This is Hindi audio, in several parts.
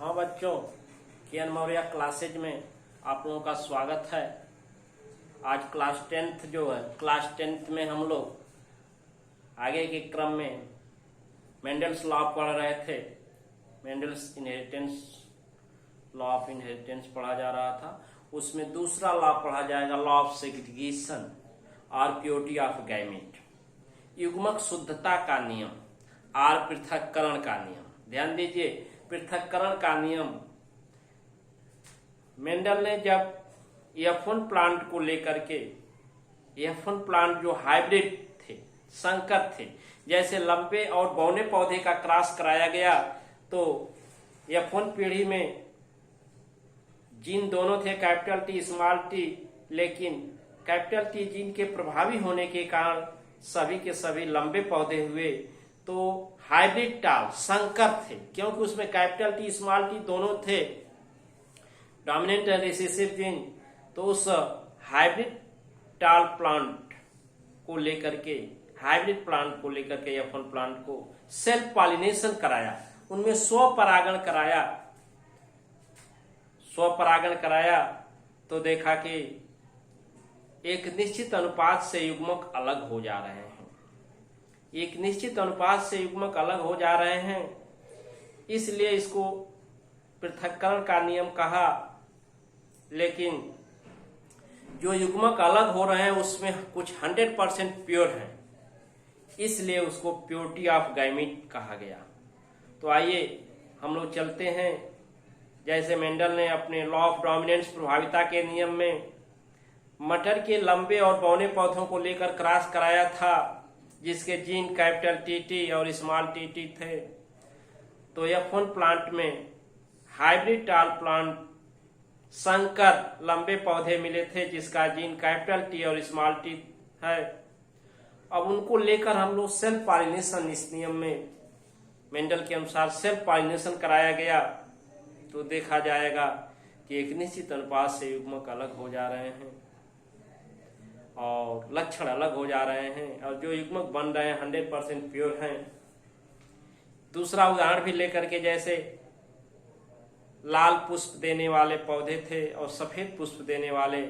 हाँ बच्चों, के.एन. मौर्य क्लासेज में आप लोगों का स्वागत है। आज क्लास 10th जो है, क्लास 10th में हम लोग आगे के क्रम में मेंडल्स लॉ पढ़ रहे थे। Mendel's inheritance, law of inheritance पढ़ा जा रहा था। उसमें दूसरा लॉ पढ़ा जाएगा, लॉ ऑफ सेग्रीगेशन और प्योरिटी ऑफ गैमेट, युग्मक शुद्धता का नियम और पृथक्करण का नियम। ध्यान दीजिए, पृथक्करण का नियम मेंडल ने जब F1 प्लांट को लेकर के, F1 प्लांट जो हाइब्रिड थे, संकर थे, जैसे लंबे और बौने पौधे का क्रॉस कराया गया तो F1 पीढ़ी में जीन दोनों थे, कैपिटल टी स्मॉल टी, लेकिन कैपिटल टी जीन के प्रभावी होने के कारण सभी के सभी लंबे पौधे हुए। तो हाइब्रिड टाल संकर थे, क्योंकि उसमें कैपिटल टी स्मॉल टी दोनों थे, डोमिनेंट एंड रिसेसिव जीन। तो उस हाइब्रिड टाल प्लांट को लेकर के, हाइब्रिड प्लांट को लेकर के F1 प्लांट को सेल्फ पॉलिनेशन कराया, उनमें स्वपरागण कराया। स्वपरागण कराया तो देखा कि एक निश्चित अनुपात से युग्मक अलग हो जा रहे हैं, एक निश्चित अनुपात से युग्मक अलग हो जा रहे हैं, इसलिए इसको पृथक्करण का नियम कहा। लेकिन जो युग्मक अलग हो रहे हैं उसमें कुछ 100% प्योर है, इसलिए उसको प्योरिटी ऑफ गैमेट कहा गया। तो आइए हम लोग चलते हैं। जैसे मेंडल ने अपने लॉ ऑफ डोमिनेंस प्रभाविता के नियम में मटर के लंबे और बौने पौधों को लेकर क्रॉस कराया था, जिसके जीन कैपिटल टी और स्मॉल टी थे। तो F1 प्लांट में हाइब्रिड टाल प्लांट संकर लंबे पौधे मिले थे, जिसका जीन कैपिटल टी और स्मॉल टी है। अब उनको लेकर हम लोग सेल्फ पॉलिनेशन, इस नियम में मेंडल के अनुसार सेल्फ पॉलिनेशन कराया गया तो देखा जाएगा कि एक निश्चित अनुपात से युग्मक अलग हो जा रहे हैं और लक्षण अलग हो जा रहे हैं, और जो युग्मक बन रहे हैं 100% प्योर हैं। दूसरा उदाहरण भी लेकर के, जैसे लाल पुष्प देने वाले पौधे थे और सफेद पुष्प देने वाले,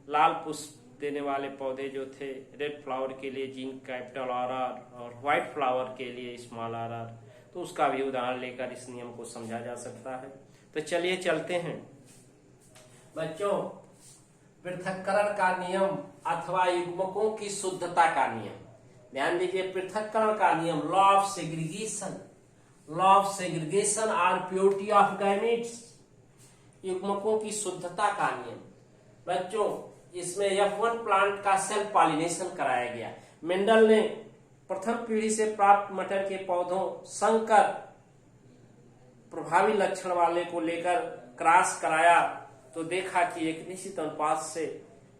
लाल पुष्प देने वाले पौधे जो थे, रेड फ्लावर के लिए जीन कैपिटल RR और व्हाइट फ्लावर के लिए स्मॉल RR, तो उसका भी उदाहरण लेकर इस नियम को समझा जा सकता है। तो चलिए चलते हैं बच्चों। पृथक्करण का नियम अथवा युग्मकों की शुद्धता का नियम, ध्यान दीजिए, पृथक्करण का नियम, law of segregation, law of segregation और प्योरिटी ऑफ गैमेट्स, युग्मकों की शुद्धता का नियम। बच्चों, इसमें F1 प्लांट का सेल्फ पॉलिनेशन कराया गया। मेंडल ने प्रथम पीढ़ी से प्राप्त मटर के पौधों संकर प्रभावी लक्षण वाले को लेकर क्रॉस कराया तो देखा कि एक निश्चित अनुपात से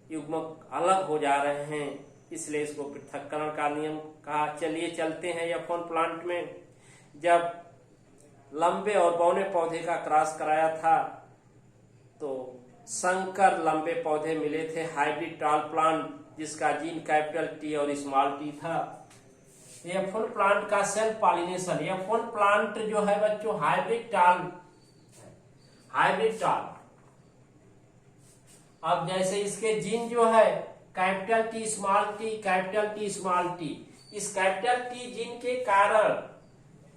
युग्मक अलग हो जा रहे हैं, इसलिए इसको पृथक्करण का नियम कहा। चलिए चलते हैं F1 प्लांट में। जब लंबे और बौने पौधे का क्रॉस कराया था तो संकर लंबे पौधे मिले थे, हाइब्रिड टाल प्लांट, जिसका जीन कैपिटल टी और स्मॉल टी था। F1 प्लांट का सेल्फ पॉलिनेशन, F1 प्लांट जो है बच्चों हाइब्रिड टाल, हाइब्रिड टाल। अब जैसे इसके जीन जो है capital T small T, capital T small T, इस कैपिटल टी जीन के कारण,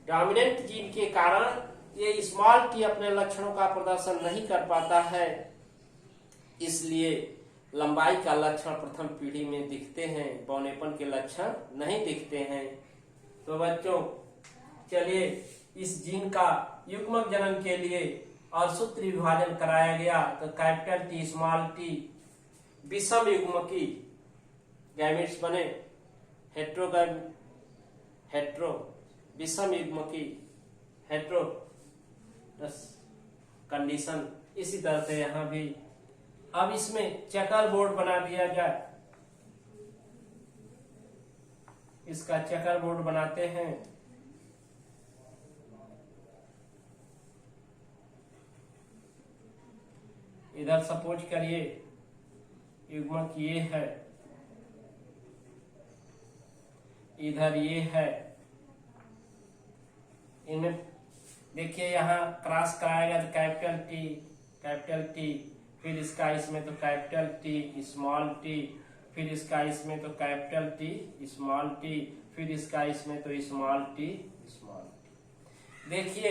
डोमिनेंट जीन के कारण ये स्मॉल टी अपने लक्षणों का प्रदर्शन नहीं कर पाता है, इसलिए लंबाई का लक्षण प्रथम पीढ़ी में दिखते हैं, बौनेपन के लक्षण नहीं दिखते हैं। तो बच्चों चलिए, इस जीन का युग्मक जनन के लिए और सूत्र विभाजन कराया गया तो कैपिटल टी स्मॉल टी विषम युग्मकी गैमेट्स बने, हेट्रो विषम युग्मकी हेट्रोस कंडीशन। इसी तरह से यहां भी अब इसमें चेकर बोर्ड बना दिया जाए, इसका चेकर बोर्ड बनाते हैं। इधर सपोज करिए युग्मक ये है, इधर ये है, इनमें देखिए यहाँ क्रॉस कराएगा तो कैपिटल टी, फिर इसका इसमें तो कैपिटल टी स्मॉल टी, फिर इसका इसमें तो कैपिटल टी स्मॉल टी, फिर इसका इसमें तो स्मॉल टी स्मॉल टी। देखिए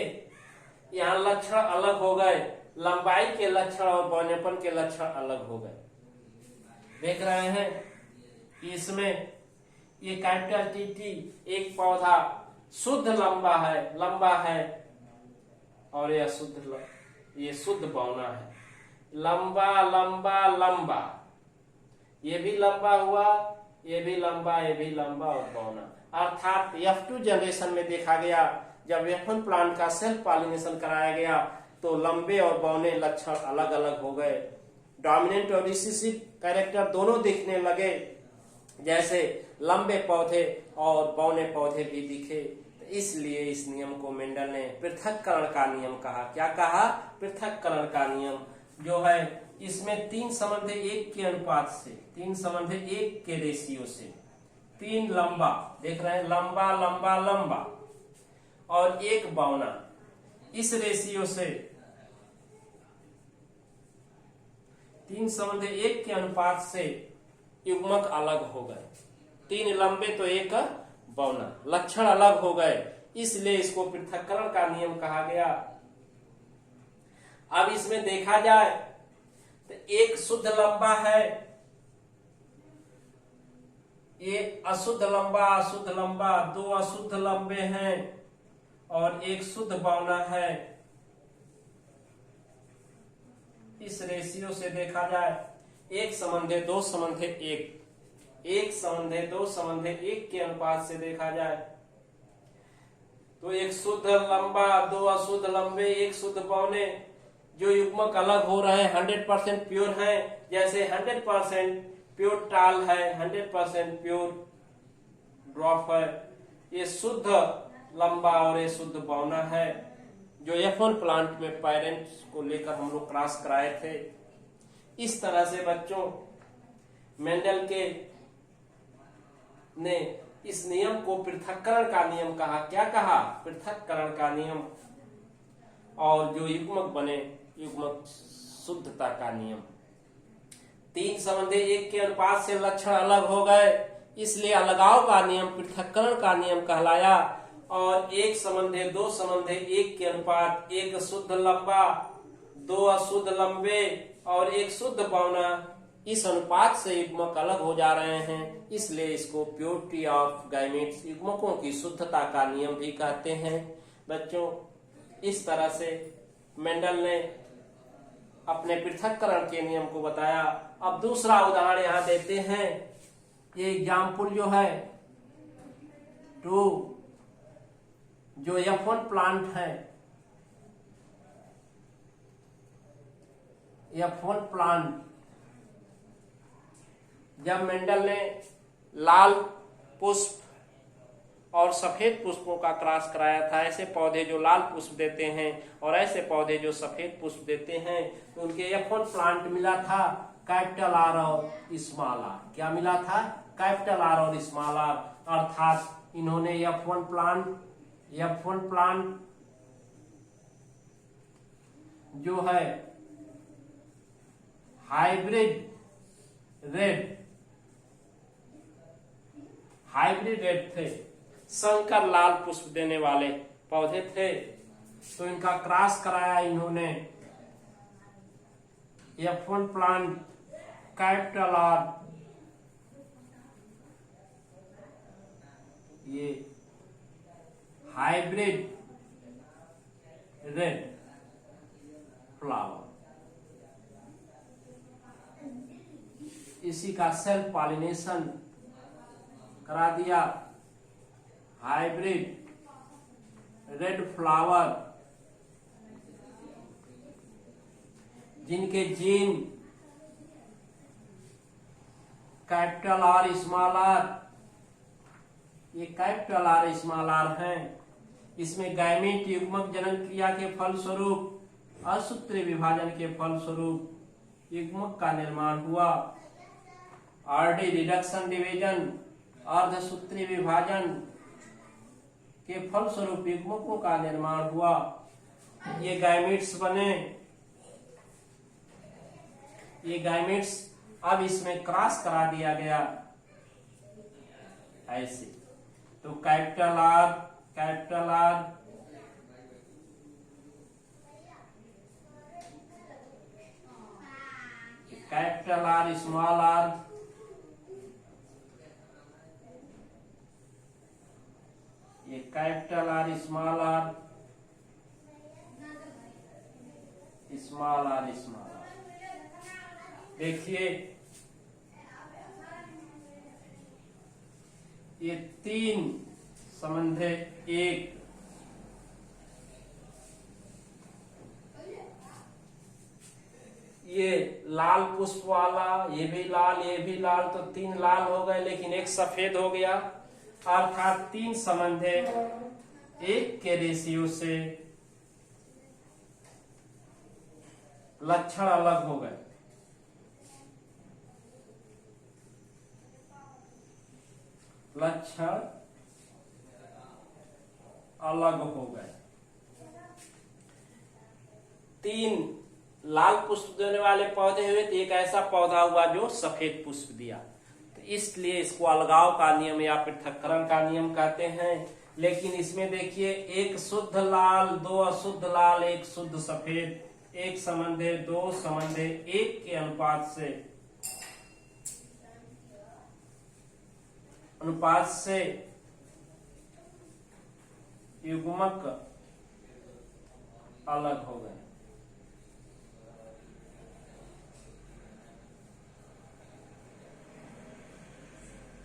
यहाँ लक्षण अलग हो गए, लंबाई के लक्षण और बौनेपन के लक्षण अलग हो गए। देख रहे हैं इसमें ये कैपिटल टी एक पौधा शुद्ध लंबा है और यह शुद्ध बौना है। लंबा लंबा लंबा, ये भी लंबा हुआ, ये भी लंबा और बौना। अर्थात F2 जनरेशन में देखा गया, जब F1 प्लांट का सेल्फ पॉलिनेशन कराया गया तो लंबे और बौने लक्षण अलग अलग हो गए। डोमिनेंट और रिसेसिव कैरेक्टर दोनों दिखने लगे, जैसे लंबे पौधे और बौने पौधे भी दिखे। तो इसलिए इस नियम को मेंडल ने पृथक्करण का नियम कहा। क्या कहा? पृथक्करण का नियम, जो है इसमें 3:1 के अनुपात से, 3:1 के रेशियो से 3 लंबा, देख रहे हैं लंबा लंबा लंबा और 1 बौना, इस रेशियो से 3:1 के अनुपात से युग्मक अलग हो गए। 3 लंबे तो 1 बौना, लक्षण अलग हो गए, इसलिए इसको पृथक्करण का नियम कहा गया। अब इसमें देखा जाए तो एक शुद्ध लंबा है, ये अशुद्ध लंबा, 2 अशुद्ध लंबे हैं और 1 शुद्ध बौना है। इस रेशियो से देखा जाए 1:2:1, 1:2:1 के अनुपात से देखा जाए तो 1 शुद्ध लंबा, 2 अशुद्ध लंबे, 1 शुद्ध बौने, जो युग्मक अलग हो रहे हैं 100% प्योर है। जैसे 100% प्योर टाल है, 100% प्योर ड्रॉप है। ये शुद्ध लंबा और ये शुद्ध बौना है, जो F1 प्लांट में पेरेंट्स को लेकर हम लोग क्रॉस कराए थे। इस तरह से बच्चों मेंडल के ने इस नियम को पृथक्करण का नियम कहा। क्या कहा? पृथक्करण का नियम। और जो युग्मक बने, युग्मक शुद्धता का नियम। 3:1 के अनुपात से लक्षण अलग हो गए, इसलिए अलगाव का नियम पृथक्करण का नियम कहलाया। और 1:2:1 के अनुपात 1 शुद्ध लंबा, 2 अशुद्ध लंबे और 1 शुद्ध बौना, इस अनुपात से युग्मक अलग हो जा रहे हैं, इसलिए इसको प्योरिटी ऑफ गैमेट्स, युग्मकों की शुद्धता का नियम भी कहते हैं। बच्चों इस तरह से मेंडल ने अपने पृथक्करण के नियम को बताया। अब दूसरा उदाहरण यहाँ देते हैं। ये एग्जाम्पल जो है टू जो F1 प्लांट है, F1 प्लांट, जब मेंडल ने लाल पुष्प और सफेद पुष्पों का क्रॉस कराया था, ऐसे पौधे जो लाल पुष्प देते हैं और ऐसे पौधे जो सफेद पुष्प देते हैं, तो उनके F1 प्लांट मिला था कैपिटल R और स्मॉल r। क्या मिला था? कैपिटल R और स्मॉल r। अर्थात इन्होंने F1 प्लांट जो है हाइब्रिड रेड थे, संकर लाल पुष्प देने वाले पौधे थे, तो इनका क्रॉस कराया इन्होंने। F1 प्लांट कैपिटल R, ये हाइब्रिड रेड फ्लावर, इसी का सेल्फ पॉलिनेशन करा दिया। हाइब्रिड रेड फ्लावर, जिनके gene capital R small r, ये कैपिटल R स्मॉल r हैं। इसमें गैमेट युग्मक जनन क्रिया के फलस्वरूप, असूत्रीय विभाजन के फलस्वरूप युग्मक का निर्माण हुआ। RD रिडक्शन डिवीजन, अर्धसूत्रीय विभाजन के फलस्वरूप युग्मकों का निर्माण हुआ। ये गैमीट्स बने, ये गैमीट्स अब इसमें क्रॉस करा दिया गया ऐसे, तो capital R, capital R, capital R, small R, ये capital R, small R, small R, small R. देखिए ये तीन संबंध है, एक ये लाल पुष्प वाला, ये भी लाल, ये भी लाल, तो तीन लाल हो गए, लेकिन एक सफेद हो गया, अर्थात तीन संबंध है एक के रेशियो से लक्षण अलग हो गए। लक्षण अलग हो गए। तीन लाल पुष्प देने वाले पौधे हुए, तो एक ऐसा पौधा हुआ जो सफेद पुष्प दिया, तो इसलिए इसको अलगाव का नियम या पृथक्करण का नियम कहते हैं। लेकिन इसमें देखिए एक शुद्ध लाल, दो अशुद्ध लाल, एक शुद्ध सफेद, एक संबंध है, दो संबंध है, एक के अनुपात से युग्मक अलग हो गए।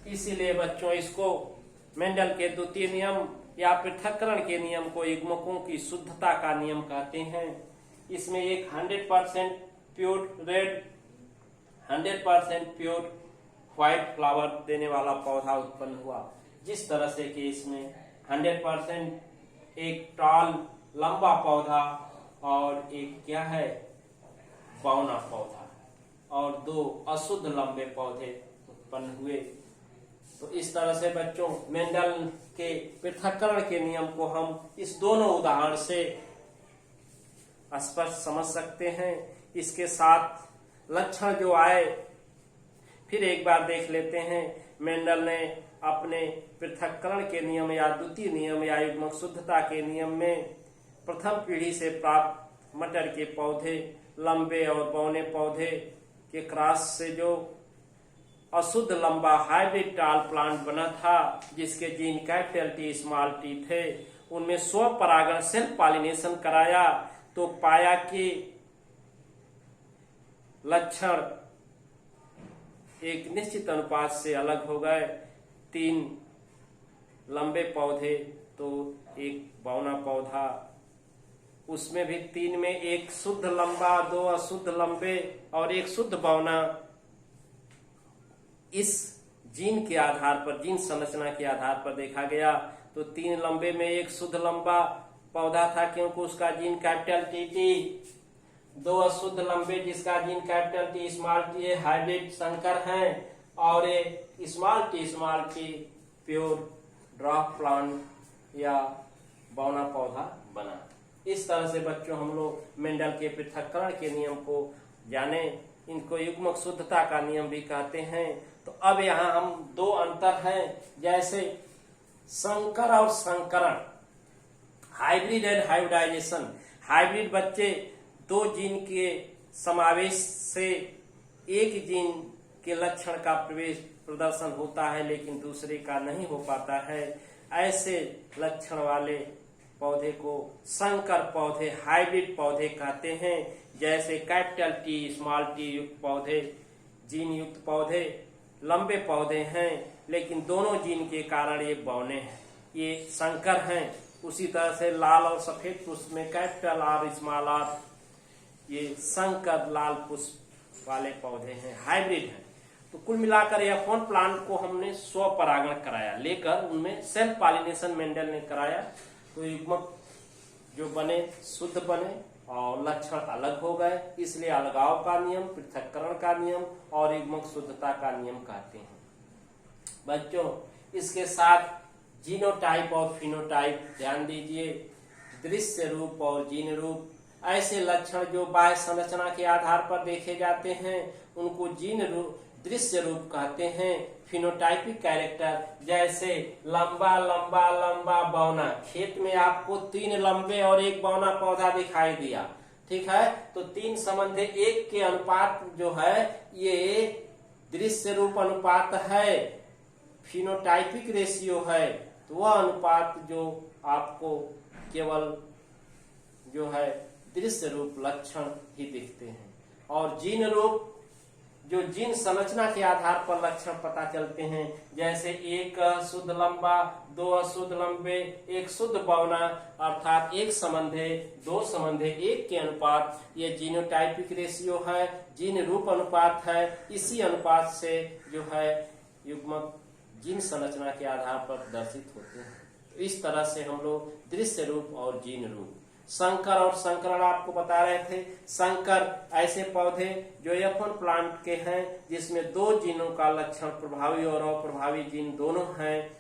इसीलिए बच्चों इसको मेंडल के द्वितीय नियम या पृथक्करण के नियम को युग्मकों की शुद्धता का नियम कहते हैं। इसमें एक 100% pure red, 100% pure white flower देने वाला पौधा उत्पन्न हुआ, जिस तरह से कि इसमें 100% एक टॉल लंबा पौधा और एक क्या है बौना पौधा, और दो अशुद्ध लंबे पौधे उत्पन्न हुए। तो इस तरह से बच्चों मेंडल के पृथक्करण के नियम को हम इस दोनों उदाहरण से स्पष्ट समझ सकते हैं। इसके साथ लक्षण जो आए फिर एक बार देख लेते हैं। मेंडल ने अपने पृथक्करण के नियम या द्वितीय नियम या युग्मक शुद्धता के नियम में प्रथम पीढ़ी से प्राप्त मटर के पौधे, लंबे और बौने पौधे के क्रॉस से जो अशुद्ध लंबा हाइब्रिड टाल प्लांट बना था, जिसके जीन कैपिटल टी स्मॉल टी थे, उनमें स्व परागण सेल्फ पॉलिनेशन कराया, तो पाया कि लक्षण एक निश्चित अनुपात से अलग हो गए। तीन लंबे पौधे तो एक बौना पौधा, उसमें भी तीन में एक शुद्ध लंबा, दो अशुद्ध लंबे और एक शुद्ध बौना। इस जीन के आधार पर, जीन संरचना के आधार पर देखा गया, तो तीन लंबे में एक शुद्ध लंबा पौधा था क्योंकि उसका जीन कैपिटल टी, दो अशुद्ध लंबे जिसका gene capital T small T hybrid संकर हैं, और एक small T pure drop plant या बौना पौधा बना। इस तरह से बच्चों हम लोग मेंडल के पृथक्करण के नियम को जाने, इनको युग्मक शुद्धता का नियम भी कहते हैं। तो अब यहाँ हम दो अंतर हैं, जैसे संकर और संकरण, हाइब्रिड एंड हाइब्रिडाइजेशन। हाइब्रिड बच्चे दो जीन के समावेश से एक जीन के लक्षण का प्रदर्शन होता है, लेकिन दूसरे का नहीं हो पाता है। ऐसे लक्षण वाले पौधे को संकर पौधे, हाइब्रिड पौधे कहते हैं। जैसे कैपिटल टी स्मॉल टी युक्त पौधे, जीन युक्त पौधे लंबे पौधे हैं, लेकिन दोनों जीन के कारण ये बौने हैं, ये संकर हैं। उसी तरह से लाल और सफेद पुष्प में कैपिटल आर स्मॉल आर, ये संकर लाल पुष्प वाले पौधे हैं, हाइब्रिड हैं। तो कुल मिलाकर F1 प्लांट को हमने स्व परागण कराया, लेकर उनमें सेल्फ पॉलिनेशन मेंडल ने कराया, तो युग्मक जो बने शुद्ध बने और लक्षण अलग हो गए। इसलिए अलगाव का नियम, पृथक्करण का नियम और युग्मक शुद्धता का नियम कहते हैं। बच्चों इसके साथ जीनोटाइप और फिनोटाइप ध्यान दीजिए। दृश्य रूप और जीन रूप। ऐसे लक्षण जो बाह्य संरचना के आधार पर देखे जाते हैं उनको जीन रूप दृश्य रूप कहते हैं। फिनोटाइपिक कैरेक्टर, जैसे लंबा लंबा लंबा बौना, खेत में आपको 3 लंबे और 1 बौना पौधा दिखाई दिया, ठीक है, तो 3 संबंधी 1 के अनुपात जो है ये दृश्य रूप अनुपात है, फिनोटाइपिक रेशियो है। तो वह अनुपात जो आपको केवल जो है दृश्य रूप लक्षण ही दिखते हैं। और जीन रूप, जो जीन संरचना के आधार पर लक्षण पता चलते हैं, जैसे 1 शुद्ध लंबा, 2 अशुद्ध लंबे, 1 शुद्ध बौना, अर्थात 1 संबंधे 2 संबंधे 1 के अनुपात, ये जीनोटाइपिक रेशियो है, जीन रूप अनुपात है। इसी अनुपात से जो है युग्मक जीन संरचना के आधार पर प्रदर्शित होते हैं। तो इस तरह से हम लोग दृश्य रूप और जीन रूप। संकर और संकरण आपको बता रहे थे। संकर ऐसे पौधे जो F1 प्लांट के हैं जिसमें 2 जीनों का लक्षण, प्रभावी और अप्रभावी जीन दोनों हैं,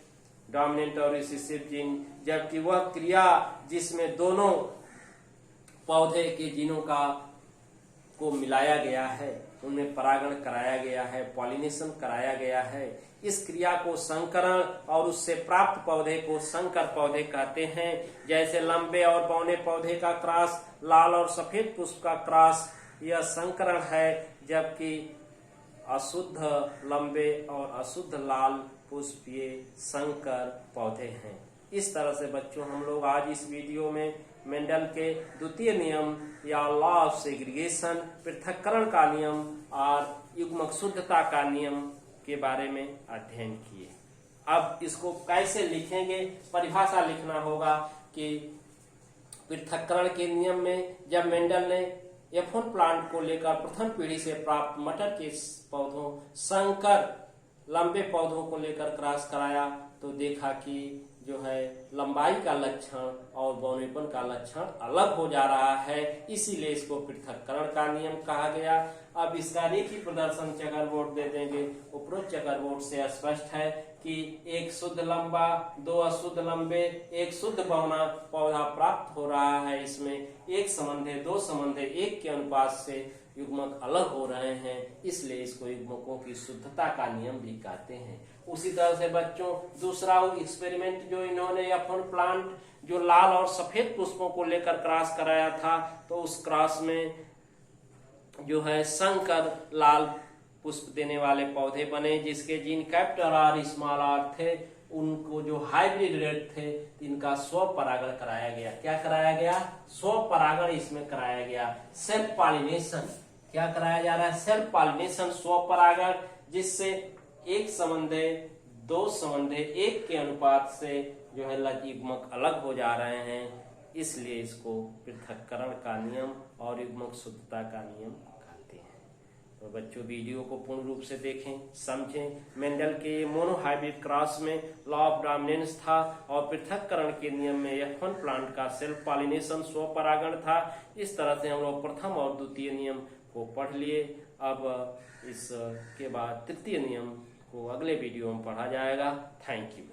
डोमिनेंट और रिसेसिव जीन, जबकि वह क्रिया जिसमें दोनों पौधे के जीनों को मिलाया गया है, उनमें परागण कराया गया है, पॉलिनेशन कराया गया है, इस क्रिया को संकरण और उससे प्राप्त पौधे को संकर पौधे कहते हैं। जैसे लंबे और बौने पौधे का क्रॉस, लाल और सफेद पुष्प का क्रॉस, यह संकरण है, जबकि अशुद्ध लंबे और अशुद्ध लाल पुष्प ये संकर पौधे हैं। इस तरह से बच्चों हम लोग आज इस वीडियो में मेंडल के द्वितीय नियम या लॉ ऑफ सेग्रीगेशन, पृथक्करण का नियम और युग्मक शुद्धता का नियम के बारे में अध्ययन किए। अब इसको कैसे लिखेंगे, परिभाषा लिखना होगा कि पृथक्करण के नियम में जब मेंडल ने F1 प्लांट को लेकर प्रथम पीढ़ी से प्राप्त मटर के पौधों, संकर लंबे पौधों को लेकर क्रॉस कराया, तो देखा कि जो है लंबाई का लक्षण और बौनेपन का लक्षण अलग हो जा रहा है, इसीलिए इसको पृथक्करण का नियम कहा गया। अब इसका रेखीय प्रदर्शन चेकरबोर्ड दे देंगे। उपरोक्त चेकरबोर्ड से स्पष्ट है कि 1 शुद्ध लंबा, 2 अशुद्ध लंबे, 1 शुद्ध बौना पौधा प्राप्त हो रहा है। इसमें 1 संबंधे 2 संबंधे 1 के अनुपात से युग्मक अलग हो रहे हैं, इसलिए इसको युग्मकों की शुद्धता का नियम भी कहते हैं। उसी तरह से बच्चों दूसरा एक्सपेरिमेंट जो इन्होंने F1 प्लांट जो लाल और सफेद पुष्पों को लेकर क्रॉस कराया था, तो उस क्रॉस में जो है संकर लाल पुष्प देने वाले पौधे बने, जिसके जीन कैपिटल आर स्मॉल आर थे। उनको जो हाइब्रिड रेट थे, इनका स्व परागण कराया गया। क्या कराया गया? स्व परागण इसमें कराया गया। सेल्फ पॉलिनेशन क्या कराया जा रहा है? सेल्फ पॉलिनेशन, स्व परागण, जिससे 1 संबंधे 2 संबंधे 1 के अनुपात से जो है युग्मक अलग हो जा रहे हैं, इसलिए इसको पृथक्करण का नियम और युग्मक शुद्धता का नियम कहते हैं। तो बच्चों वीडियो को पूर्ण रूप से देखें, समझें। मेंडल के मोनोहाइब्रिड क्रॉस में लॉ ऑफ डोमिनेंस था और पृथक्करण के नियम में F1 प्लांट का सेल्फ पॉलिनेशन, स्व परागण था। इस तरह से हम लोग प्रथम और द्वितीय नियम को पढ़ लिए। अब इसके बाद तृतीय नियम को अगले वीडियो में पढ़ा जाएगा। Thank you.